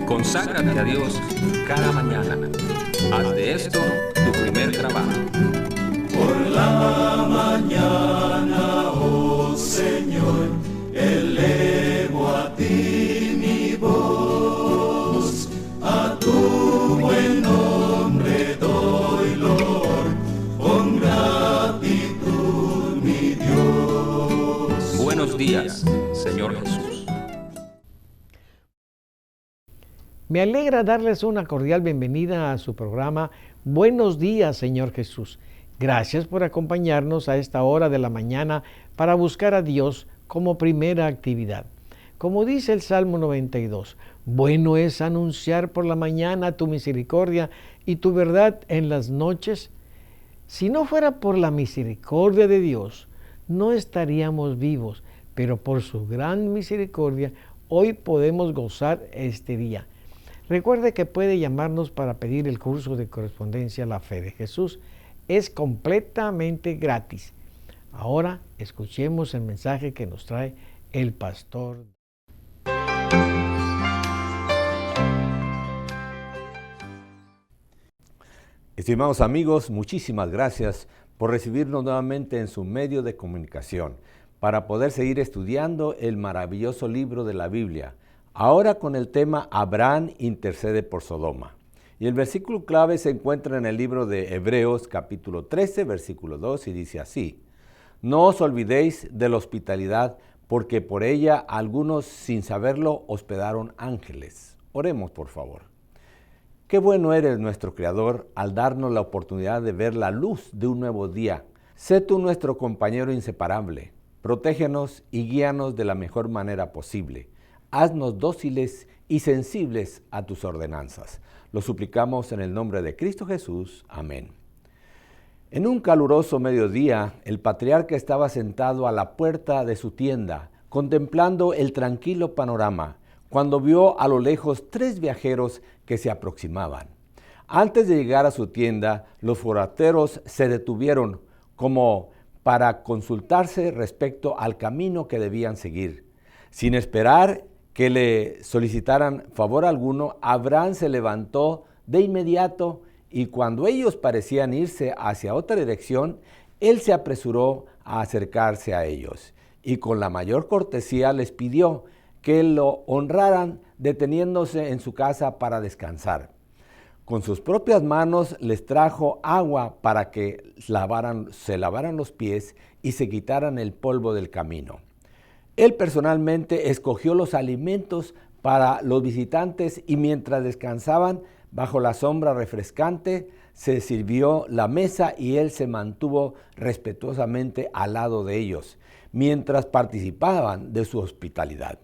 Conságrate a Dios cada mañana. Haz de esto tu primer trabajo. Por la mañana, oh Señor, elevo a ti mi voz, a tu buen nombre doy loor, con gratitud mi Dios. Buenos días, Señor Jesús. Me alegra darles una cordial bienvenida a su programa Buenos días, Señor Jesús. Gracias por acompañarnos a esta hora de la mañana para buscar a Dios como primera actividad. Como dice el Salmo 92, bueno es anunciar por la mañana tu misericordia y tu verdad en las noches. Si no fuera por la misericordia de Dios, no estaríamos vivos, pero por su gran misericordia, hoy podemos gozar este día. Recuerde que puede llamarnos para pedir el curso de correspondencia a la fe de Jesús. Es completamente gratis. Ahora escuchemos el mensaje que nos trae el pastor. Estimados amigos, muchísimas gracias por recibirnos nuevamente en su medio de comunicación para poder seguir estudiando el maravilloso libro de la Biblia. Ahora con el tema Abraham intercede por Sodoma. Y el versículo clave se encuentra en el libro de Hebreos capítulo 13, versículo 2 y dice así: No os olvidéis de la hospitalidad, porque por ella algunos sin saberlo hospedaron ángeles. Oremos por favor. Qué bueno eres nuestro Creador al darnos la oportunidad de ver la luz de un nuevo día. Sé tú nuestro compañero inseparable. Protégenos y guíanos de la mejor manera posible. Haznos dóciles y sensibles a tus ordenanzas. Lo suplicamos en el nombre de Cristo Jesús. Amén. En un caluroso mediodía, el patriarca estaba sentado a la puerta de su tienda, contemplando el tranquilo panorama, cuando vio a lo lejos 3 viajeros que se aproximaban. Antes de llegar a su tienda, los forasteros se detuvieron como para consultarse respecto al camino que debían seguir. Sin esperar que le solicitaran favor alguno, Abraham se levantó de inmediato y cuando ellos parecían irse hacia otra dirección, él se apresuró a acercarse a ellos y con la mayor cortesía les pidió que lo honraran deteniéndose en su casa para descansar. Con sus propias manos les trajo agua para que se lavaran los pies y se quitaran el polvo del camino. Él personalmente escogió los alimentos para los visitantes y mientras descansaban bajo la sombra refrescante, se sirvió la mesa y él se mantuvo respetuosamente al lado de ellos, mientras participaban de su hospitalidad.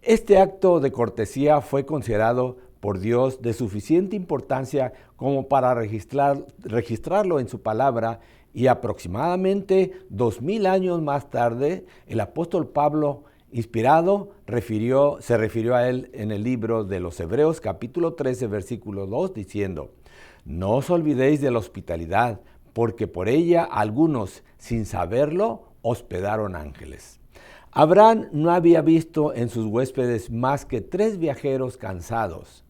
Este acto de cortesía fue considerado por Dios de suficiente importancia como para registrarlo en su palabra. Y aproximadamente 2000 años más tarde, el apóstol Pablo, inspirado, se refirió a él en el libro de los Hebreos, capítulo 13, versículo 2, diciendo: No os olvidéis de la hospitalidad, porque por ella algunos, sin saberlo, hospedaron ángeles. Abraham no había visto en sus huéspedes más que 3 viajeros cansados.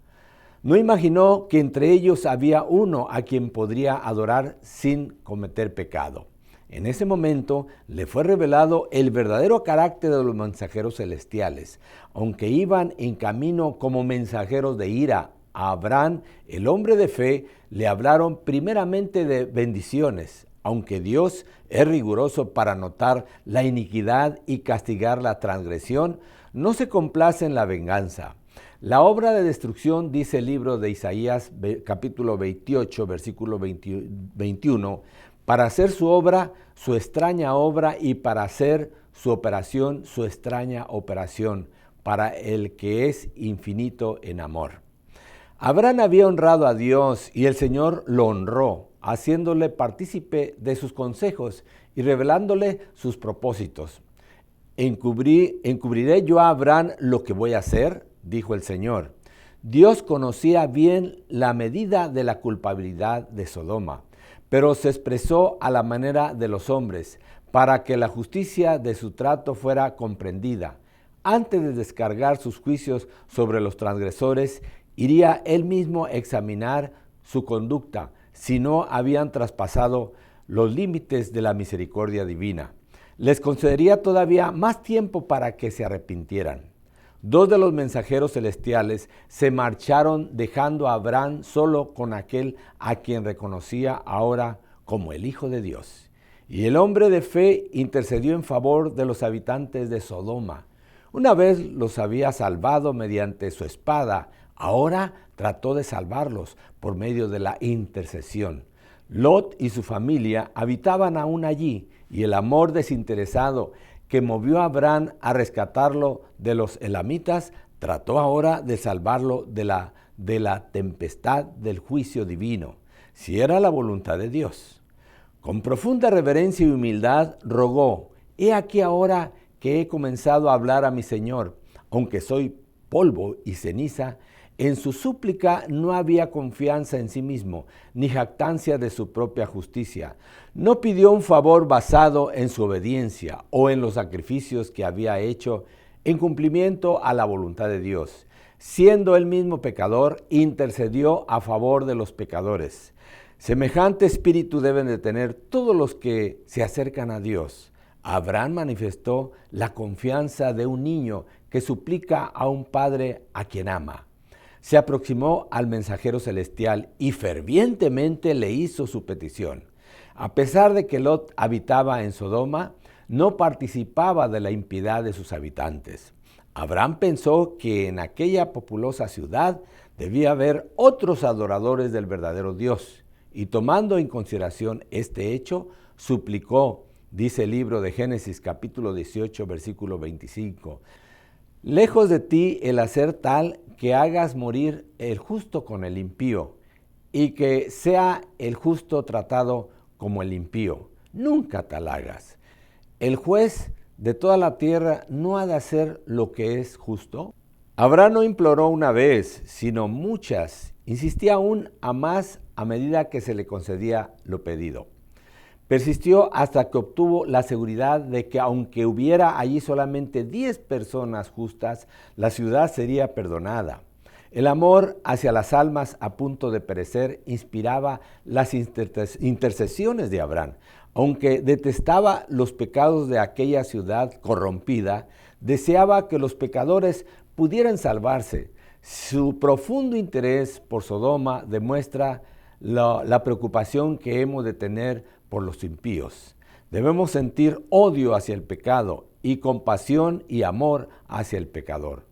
No imaginó que entre ellos había uno a quien podría adorar sin cometer pecado. En ese momento le fue revelado el verdadero carácter de los mensajeros celestiales. Aunque iban en camino como mensajeros de ira, a Abraham, el hombre de fe, le hablaron primeramente de bendiciones. Aunque Dios es riguroso para notar la iniquidad y castigar la transgresión, no se complace en la venganza. La obra de destrucción, dice el libro de Isaías, capítulo 28, versículo 21, para hacer su obra, su extraña obra, y para hacer su operación, su extraña operación, para el que es infinito en amor. Abraham había honrado a Dios y el Señor lo honró, haciéndole partícipe de sus consejos y revelándole sus propósitos. ¿Encubriré yo a Abraham lo que voy a hacer?, dijo el Señor. Dios conocía bien la medida de la culpabilidad de Sodoma, pero se expresó a la manera de los hombres, para que la justicia de su trato fuera comprendida. Antes de descargar sus juicios sobre los transgresores, iría él mismo a examinar su conducta si no habían traspasado los límites de la misericordia divina. Les concedería todavía más tiempo para que se arrepintieran. 2 de los mensajeros celestiales se marcharon dejando a Abraham solo con aquel a quien reconocía ahora como el Hijo de Dios. Y el hombre de fe intercedió en favor de los habitantes de Sodoma. Una vez los había salvado mediante su espada, ahora trató de salvarlos por medio de la intercesión. Lot y su familia habitaban aún allí, y el amor desinteresado que movió a Abraham a rescatarlo de los elamitas, trató ahora de salvarlo de la tempestad del juicio divino, si era la voluntad de Dios. Con profunda reverencia y humildad rogó: «He aquí ahora que he comenzado a hablar a mi Señor, aunque soy polvo y ceniza». En su súplica no había confianza en sí mismo, ni jactancia de su propia justicia. No pidió un favor basado en su obediencia o en los sacrificios que había hecho en cumplimiento a la voluntad de Dios. Siendo él mismo pecador, intercedió a favor de los pecadores. Semejante espíritu deben de tener todos los que se acercan a Dios. Abraham manifestó la confianza de un niño que suplica a un padre a quien ama. Se aproximó al mensajero celestial y fervientemente le hizo su petición. A pesar de que Lot habitaba en Sodoma, no participaba de la impiedad de sus habitantes. Abraham pensó que en aquella populosa ciudad debía haber otros adoradores del verdadero Dios, y tomando en consideración este hecho, suplicó, dice el libro de Génesis capítulo 18, versículo 25, «Lejos de ti el hacer tal que hagas morir el justo con el impío, y que sea el justo tratado como el impío. Nunca tal hagas. El juez de toda la tierra no ha de hacer lo que es justo». Abraham no imploró una vez, sino muchas. Insistía aún a más a medida que se le concedía lo pedido. Persistió hasta que obtuvo la seguridad de que aunque hubiera allí solamente 10 personas justas, la ciudad sería perdonada. El amor hacia las almas a punto de perecer inspiraba las intercesiones de Abraham. Aunque detestaba los pecados de aquella ciudad corrompida, deseaba que los pecadores pudieran salvarse. Su profundo interés por Sodoma demuestra la preocupación que hemos de tener por los impíos. Debemos sentir odio hacia el pecado y compasión y amor hacia el pecador.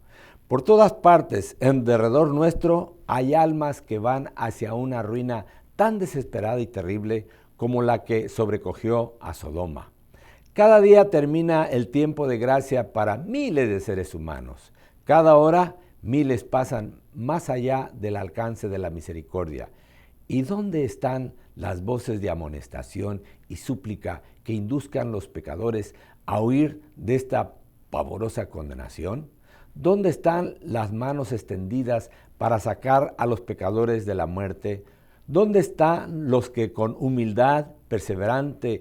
Por todas partes, en derredor nuestro, hay almas que van hacia una ruina tan desesperada y terrible como la que sobrecogió a Sodoma. Cada día termina el tiempo de gracia para miles de seres humanos. Cada hora, miles pasan más allá del alcance de la misericordia. ¿Y dónde están las voces de amonestación y súplica que induzcan a los pecadores a huir de esta pavorosa condenación? ¿Dónde están las manos extendidas para sacar a los pecadores de la muerte? ¿Dónde están los que con humildad perseverante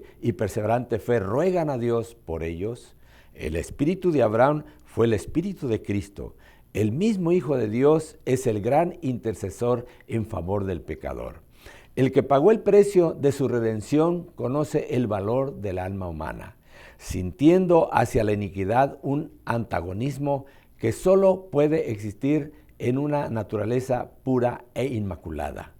fe ruegan a Dios por ellos? El espíritu de Abraham fue el espíritu de Cristo. El mismo Hijo de Dios es el gran intercesor en favor del pecador. El que pagó el precio de su redención conoce el valor del alma humana, sintiendo hacia la iniquidad un antagonismo que solo puede existir en una naturaleza pura e inmaculada.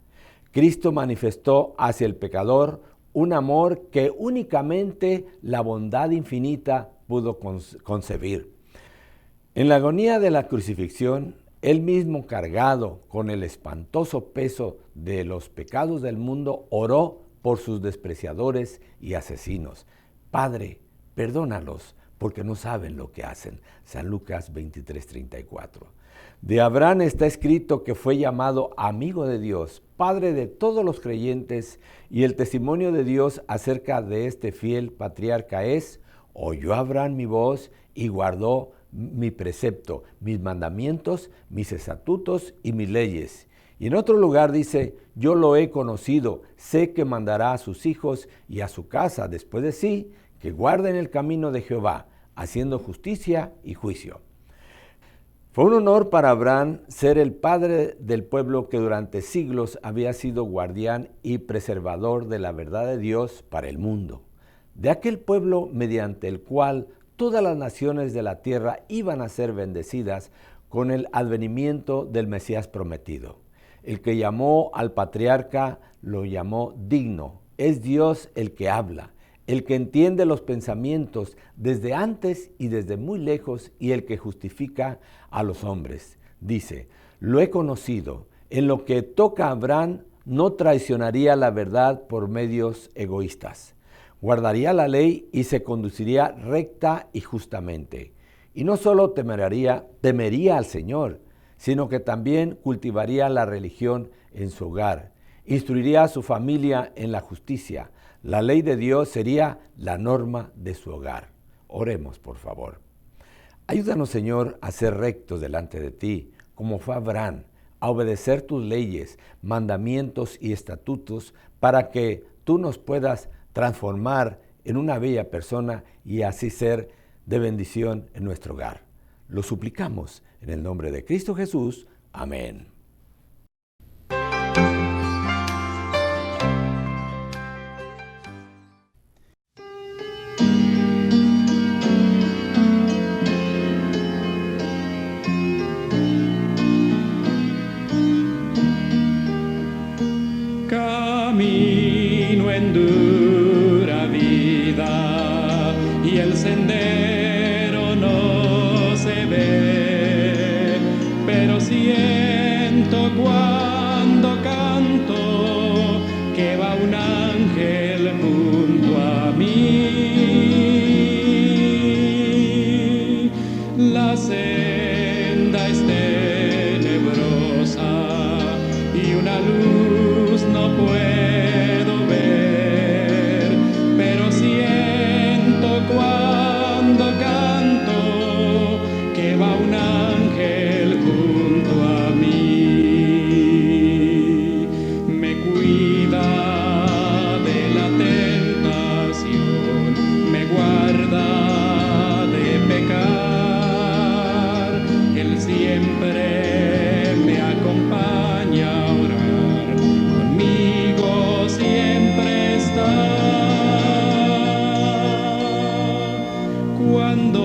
Cristo manifestó hacia el pecador un amor que únicamente la bondad infinita pudo concebir. En la agonía de la crucifixión, él mismo, cargado con el espantoso peso de los pecados del mundo, oró por sus despreciadores y asesinos. Padre, perdónalos, porque no saben lo que hacen. San Lucas 23:34. De Abraham está escrito que fue llamado amigo de Dios, padre de todos los creyentes, y el testimonio de Dios acerca de este fiel patriarca es: oyó Abraham mi voz y guardó mi precepto, mis mandamientos, mis estatutos y mis leyes. Y en otro lugar dice: yo lo he conocido, sé que mandará a sus hijos y a su casa después de sí, que guarden el camino de Jehová, haciendo justicia y juicio. Fue un honor para Abraham ser el padre del pueblo que durante siglos había sido guardián y preservador de la verdad de Dios para el mundo, de aquel pueblo mediante el cual todas las naciones de la tierra iban a ser bendecidas con el advenimiento del Mesías prometido. El que llamó al patriarca lo llamó digno. Es Dios el que habla, el que entiende los pensamientos desde antes y desde muy lejos, y el que justifica a los hombres. Dice: lo he conocido. En lo que toca a Abraham, no traicionaría la verdad por medios egoístas. Guardaría la ley y se conduciría recta y justamente. Y no solo temería al Señor, sino que también cultivaría la religión en su hogar. Instruiría a su familia en la justicia. La ley de Dios sería la norma de su hogar. Oremos, por favor. Ayúdanos, Señor, a ser rectos delante de ti, como fue Abraham, a obedecer tus leyes, mandamientos y estatutos, para que tú nos puedas transformar en una bella persona y así ser de bendición en nuestro hogar. Lo suplicamos en el nombre de Cristo Jesús. Amén. Camino en dura vida y el sendero no se ve, pero siento cuando canto que va un ángel junto a mí. La senda es tenebrosa y una luz no puedo ver, pero siento cuando canto que va un ángel junto a mí. Me cuida de la tentación, me guarda de pecar. Él siempre me acompaña a orar, conmigo siempre está. Cuando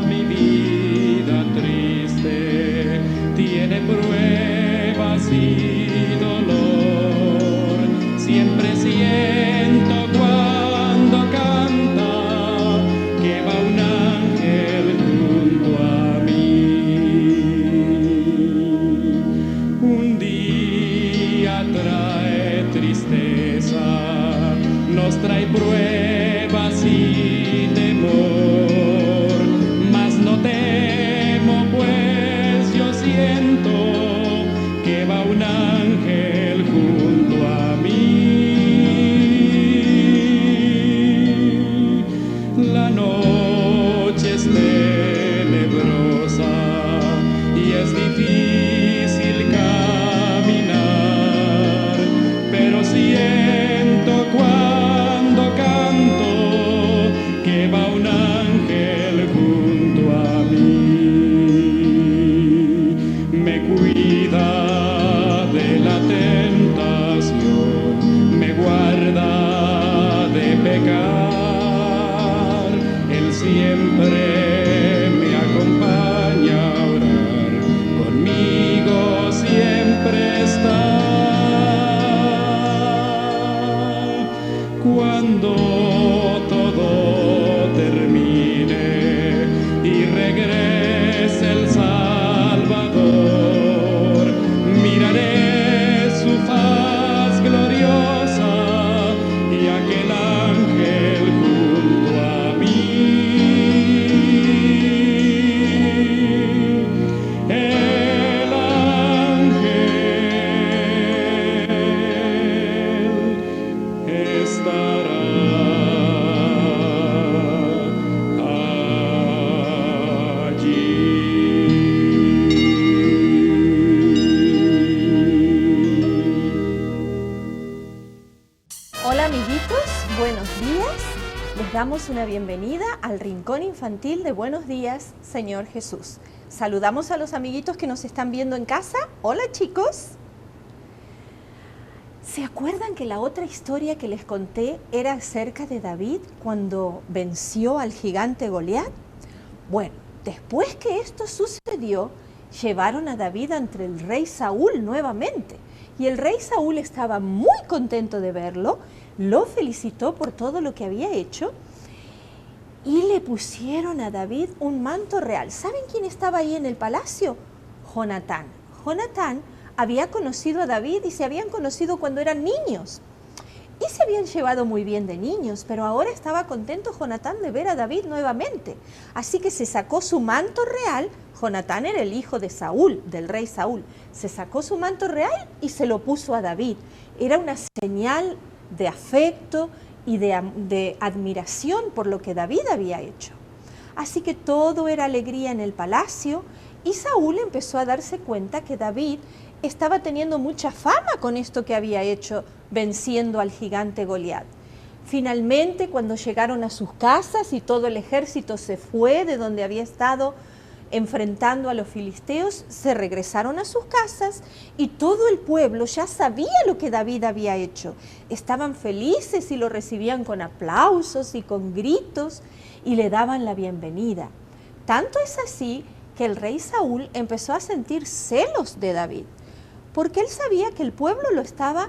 mi vida triste tiene pruebas y dolor, siempre siento cuando canta que va un ángel junto a mí. Un día trae tristeza, nos trae pruebas y temor, mas no temo, pues yo siento que va un ángel junto a mí. La noche es tenebrosa y es difícil caminar, pero siento cuando canto que va un ángel junto a mí. Me cuida de la tentación, me guarda de pecar. Él siempre me acompaña a orar, conmigo siempre está. Cuando todo termine y regrese el Salvador, miraré su faz gloriosa y aquel ángel junto a mí. El ángel estará Hola amiguitos, buenos días. Les damos una bienvenida al Rincón Infantil de Buenos Días, Señor Jesús. Saludamos a los amiguitos que nos están viendo en casa. Hola, chicos. ¿Se acuerdan que la otra historia que les conté era acerca de David cuando venció al gigante Goliat? Bueno, después que esto sucedió, llevaron a David ante el rey Saúl nuevamente. Y el rey Saúl estaba muy contento de verlo, lo felicitó por todo lo que había hecho y le pusieron a David un manto real. ¿Saben quién estaba ahí en el palacio? Jonatán. Jonatán había conocido a David y se habían conocido cuando eran niños. Y se habían llevado muy bien de niños, pero ahora estaba contento Jonatán de ver a David nuevamente. Así que se sacó su manto real. Jonatán era el hijo de Saúl, del rey Saúl. Se sacó su manto real y se lo puso a David. Era una señal de afecto y de admiración por lo que David había hecho. Así que todo era alegría en el palacio y Saúl empezó a darse cuenta que David estaba teniendo mucha fama con esto que había hecho, venciendo al gigante Goliat. Finalmente, cuando llegaron a sus casas y todo el ejército se fue de donde había estado enfrentando a los filisteos, se regresaron a sus casas y todo el pueblo ya sabía lo que David había hecho. Estaban felices y lo recibían con aplausos y con gritos y le daban la bienvenida. Tanto es así que el rey Saúl empezó a sentir celos de David, porque él sabía que el pueblo lo estaba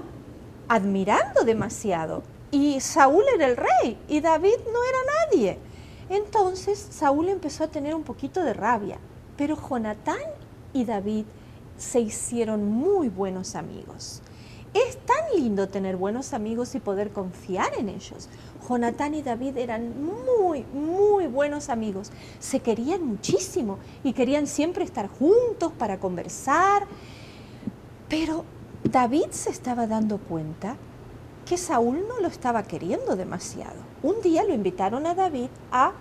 admirando demasiado y Saúl era el rey y David no era nadie. Entonces Saúl empezó a tener un poquito de rabia, pero Jonatán y David se hicieron muy buenos amigos. Es tan lindo tener buenos amigos y poder confiar en ellos. Jonatán y David eran muy buenos amigos. Se querían muchísimo y querían siempre estar juntos para conversar. Pero David se estaba dando cuenta que Saúl no lo estaba queriendo demasiado. Un día lo invitaron a David a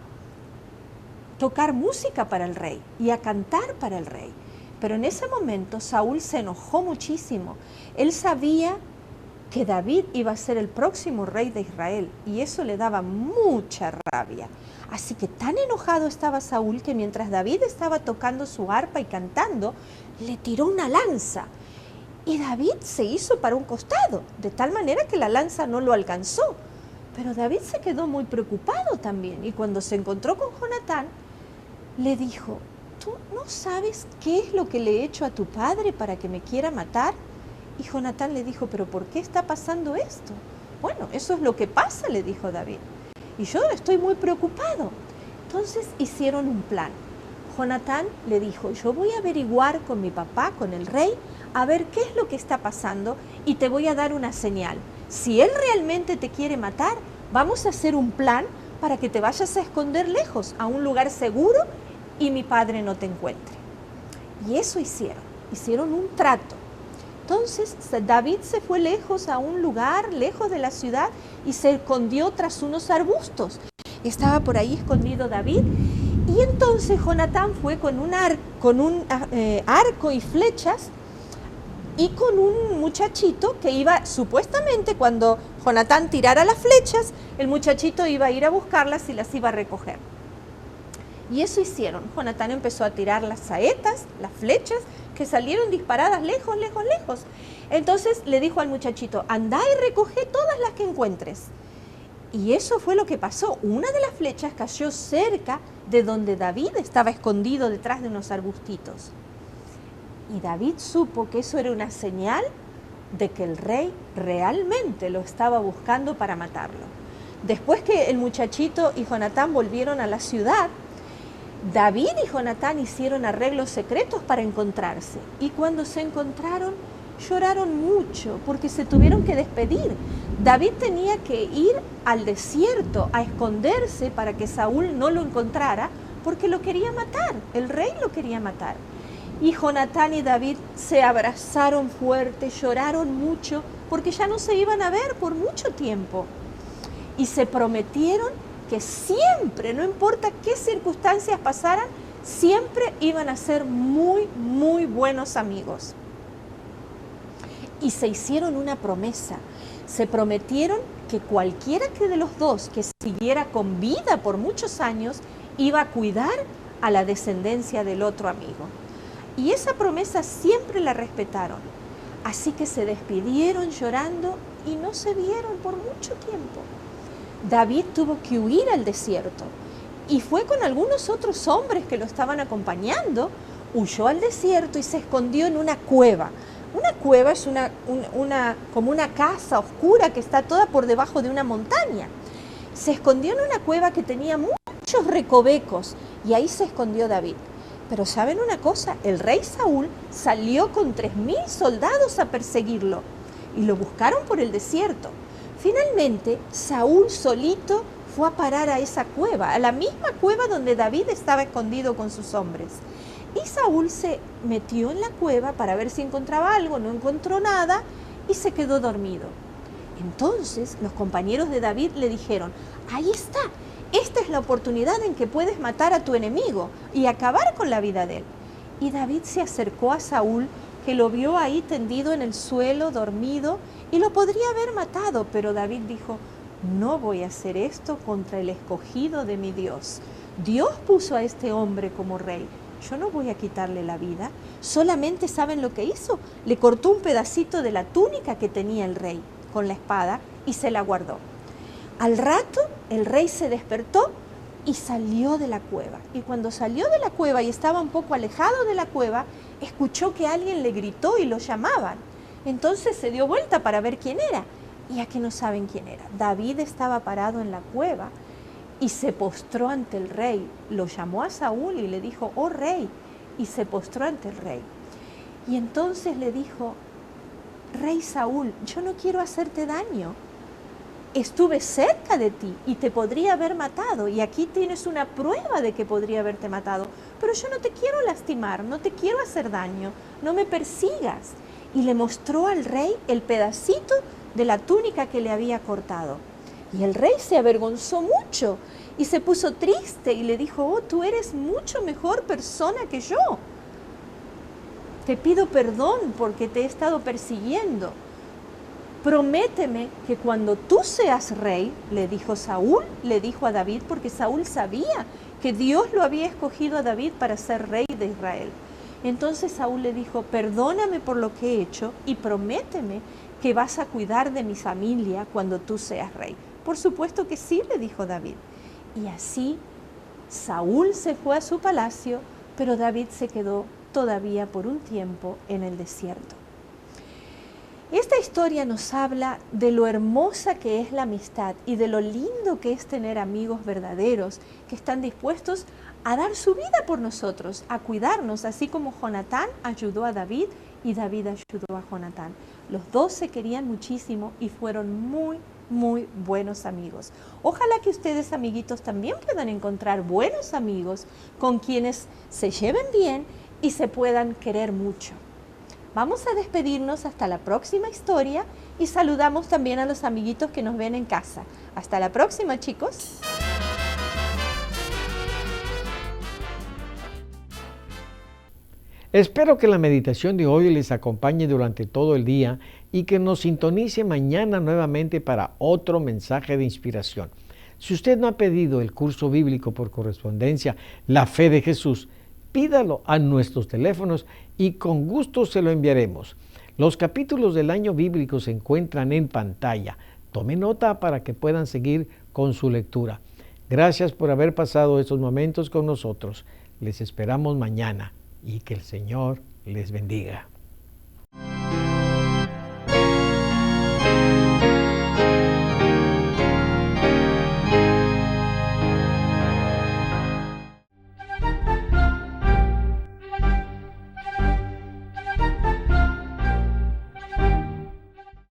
tocar música para el rey y a cantar para el rey. Pero en ese momento Saúl se enojó muchísimo. Él sabía que David iba a ser el próximo rey de Israel y eso le daba mucha rabia. Así que tan enojado estaba Saúl que mientras David estaba tocando su arpa y cantando, le tiró una lanza. Y David se hizo para un costado, de tal manera que la lanza no lo alcanzó. Pero David se quedó muy preocupado también y cuando se encontró con Jonatán, le dijo: ¿tú no sabes qué es lo que le he hecho a tu padre para que me quiera matar? Y Jonatán le dijo: ¿pero por qué está pasando esto? Bueno, eso es lo que pasa, le dijo David. Y yo estoy muy preocupado. Entonces hicieron un plan. Jonatán le dijo: yo voy a averiguar con mi papá, con el rey, a ver qué es lo que está pasando y te voy a dar una señal. Si él realmente te quiere matar, vamos a hacer un plan para que te vayas a esconder lejos, a un lugar seguro y mi padre no te encuentre. Y eso hicieron un trato. Entonces David se fue lejos a un lugar, lejos de la ciudad y se escondió tras unos arbustos. Estaba por ahí escondido David y entonces Jonatán fue con un arco y flechas y con un muchachito que iba, supuestamente cuando Jonatán tirara las flechas, el muchachito iba a ir a buscarlas y las iba a recoger. Y eso hicieron. Jonatán empezó a tirar las saetas, las flechas, que salieron disparadas lejos. Entonces le dijo al muchachito: andá y recoge todas las que encuentres. Y eso fue lo que pasó. Una de las flechas cayó cerca de donde David estaba escondido detrás de unos arbustitos. Y David supo que eso era una señal de que el rey realmente lo estaba buscando para matarlo. Después que el muchachito y Jonatán volvieron a la ciudad, David y Jonatán hicieron arreglos secretos para encontrarse. Y cuando se encontraron, lloraron mucho porque se tuvieron que despedir. David tenía que ir al desierto a esconderse para que Saúl no lo encontrara porque lo quería matar, el rey lo quería matar. Y Jonatán y David se abrazaron fuerte, lloraron mucho porque ya no se iban a ver por mucho tiempo. Y se prometieron que siempre, no importa qué circunstancias pasaran, siempre iban a ser muy buenos amigos. Y se hicieron una promesa. Se prometieron que cualquiera que de los dos que siguiera con vida por muchos años iba a cuidar a la descendencia del otro amigo. Y esa promesa siempre la respetaron. Así que se despidieron llorando y no se vieron por mucho tiempo. David tuvo que huir al desierto y fue con algunos otros hombres que lo estaban acompañando. Huyó al desierto y se escondió en una cueva. Una cueva es como una casa oscura que está toda por debajo de una montaña. Se escondió en una cueva que tenía muchos recovecos y ahí se escondió David. Pero ¿saben una cosa? El rey Saúl salió con 3000 soldados a perseguirlo y lo buscaron por el desierto. Finalmente, Saúl solito fue a parar a esa cueva, a la misma cueva donde David estaba escondido con sus hombres. Y Saúl se metió en la cueva para ver si encontraba algo, no encontró nada y se quedó dormido. Entonces los compañeros de David le dijeron, ahí está, esta es la oportunidad en que puedes matar a tu enemigo y acabar con la vida de él. Y David se acercó a Saúl, que lo vio ahí tendido en el suelo, dormido, y lo podría haber matado, pero David dijo, no voy a hacer esto contra el escogido de mi Dios. Dios puso a este hombre como rey. Yo no voy a quitarle la vida. Solamente, ¿saben lo que hizo? Le cortó un pedacito de la túnica que tenía el rey con la espada y se la guardó. Al rato, el rey se despertó y salió de la cueva. Y cuando salió de la cueva y estaba un poco alejado de la cueva, escuchó que alguien le gritó y lo llamaban. Entonces se dio vuelta para ver quién era. Y aquí no saben quién era. David estaba parado en la cueva y se postró ante el rey. Lo llamó a Saúl y le dijo, oh rey, y se postró ante el rey. Y entonces le dijo, rey Saúl, yo no quiero hacerte daño. Estuve cerca de ti y te podría haber matado, y aquí tienes una prueba de que podría haberte matado, pero yo no te quiero lastimar, no te quiero hacer daño, no me persigas. Y le mostró al rey el pedacito de la túnica que le había cortado. Y el rey se avergonzó mucho y se puso triste y le dijo, oh, tú eres mucho mejor persona que yo. Te pido perdón porque te he estado persiguiendo. Prométeme que cuando tú seas rey, le dijo Saúl, le dijo a David, porque Saúl sabía que Dios lo había escogido a David para ser rey de Israel. Entonces Saúl le dijo, perdóname por lo que he hecho y prométeme que vas a cuidar de mi familia cuando tú seas rey. Por supuesto que sí, le dijo David. Y así Saúl se fue a su palacio, pero David se quedó todavía por un tiempo en el desierto. Esta historia nos habla de lo hermosa que es la amistad y de lo lindo que es tener amigos verdaderos que están dispuestos a dar su vida por nosotros, a cuidarnos, así como Jonatán ayudó a David y David ayudó a Jonatán. Los dos se querían muchísimo y fueron muy buenos amigos. Ojalá que ustedes, amiguitos, también puedan encontrar buenos amigos con quienes se lleven bien y se puedan querer mucho. Vamos a despedirnos hasta la próxima historia y saludamos también a los amiguitos que nos ven en casa. Hasta la próxima, chicos. Espero que la meditación de hoy les acompañe durante todo el día y que nos sintonice mañana nuevamente para otro mensaje de inspiración. Si usted no ha pedido el curso bíblico por correspondencia, La Fe de Jesús, pídalo a nuestros teléfonos y con gusto se lo enviaremos. Los capítulos del año bíblico se encuentran en pantalla. Tome nota para que puedan seguir con su lectura. Gracias por haber pasado estos momentos con nosotros. Les esperamos mañana y que el Señor les bendiga.